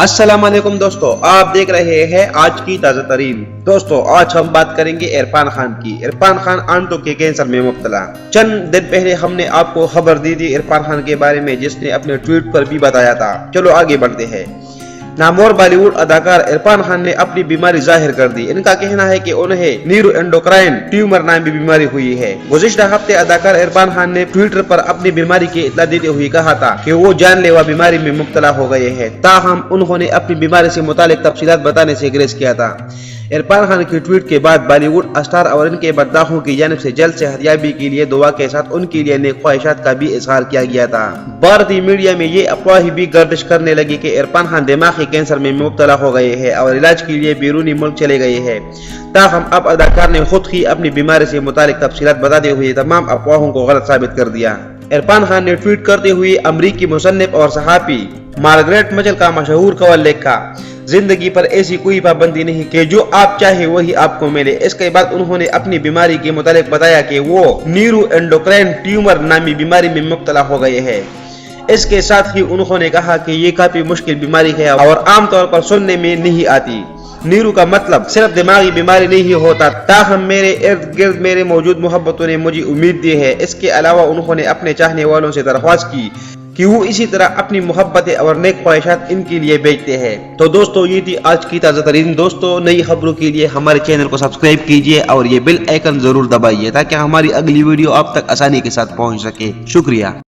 अस्सलाम वालेकुम दोस्तों, आप देख रहे हैं आज की ताज़ा तरीन। दोस्तों, आज हम बात करेंगे इरफान खान की। इरफान खान आंतों के कैंसर में मुब्तला। चंद दिन पहले हमने आपको खबर दी थी इरफान खान के बारे में, जिसने अपने ट्वीट पर भी बताया था। चलो आगे बढ़ते हैं। नामवर बॉलीवुड अदाकार इरफान खान ने अपनी बीमारी जाहिर कर दी। इनका कहना है कि उन्हें न्यूरोएंडोक्राइन ट्यूमर नामी बीमारी हुई है। गुज़िश्ता हफ्ते अदाकार इरफान खान ने ट्विटर पर अपनी बीमारी की इत्तला देते हुए कहा था कि वो जानलेवा बीमारी में मुब्तला हो गए हैं। ताहम उन्होंने अपनी बीमारी से मुतालिक तफसीलात बताने से गुरेज किया था। इरफान खान की ट्वीट के बाद बॉलीवुड स्टार और इनके बद्दाखों की जानिब से जल्द सेहतयाबी के लिए दुआ के साथ उनके लिए नेक ख्वाहिशात का भी इजहार किया गया था। भारतीय मीडिया में ये अफवाह भी गर्दिश करने लगी कि इरफान खान दिमागी कैंसर में मुब्तला हो गए हैं और इलाज के लिए बैरूनी मुल्क चले गए हैं। ताहम अब अदाकार ने खुद ही अपनी बीमारी से मुतालिक तफसीलात बताते हुए तमाम अफवाहों को गलत साबित कर दिया। इरफान खान ने ट्वीट करते हुए अमरीकी मुसन्निफ और सहाफ़ी मार्गरेट मिचेल का मशहूर कवल लिखा, जिंदगी पर ऐसी कोई पाबंदी नहीं कि जो आप चाहे वही आपको मिले। इसके बाद उन्होंने अपनी बीमारी के मुतालिक बताया कि वो न्यूरोएंडोक्राइन ट्यूमर नामी बीमारी में मुब्तला हो गए हैं। इसके साथ ही उन्होंने कहा कि ये काफी मुश्किल बीमारी है और आमतौर पर सुनने में नहीं आती। नीरू का मतलब सिर्फ दिमागी बीमारी नहीं होता। ताहम मेरे इर्द गिर्द मेरे मौजूद मोहब्बतों ने मुझे उम्मीद दी है। इसके अलावा उन्होंने अपने चाहने वालों से दरख्वास्त की कि वो इसी तरह अपनी मोहब्बतें और नेक ख्वाहिशात इनके लिए भेजते हैं। तो दोस्तों, ये थी आज की ताज़ा तरीन। दोस्तों, नई खबरों के लिए हमारे चैनल को सब्सक्राइब कीजिए और ये बेल आइकन जरूर दबाइए ताकि हमारी अगली वीडियो आप तक आसानी के साथ पहुंच सके। शुक्रिया।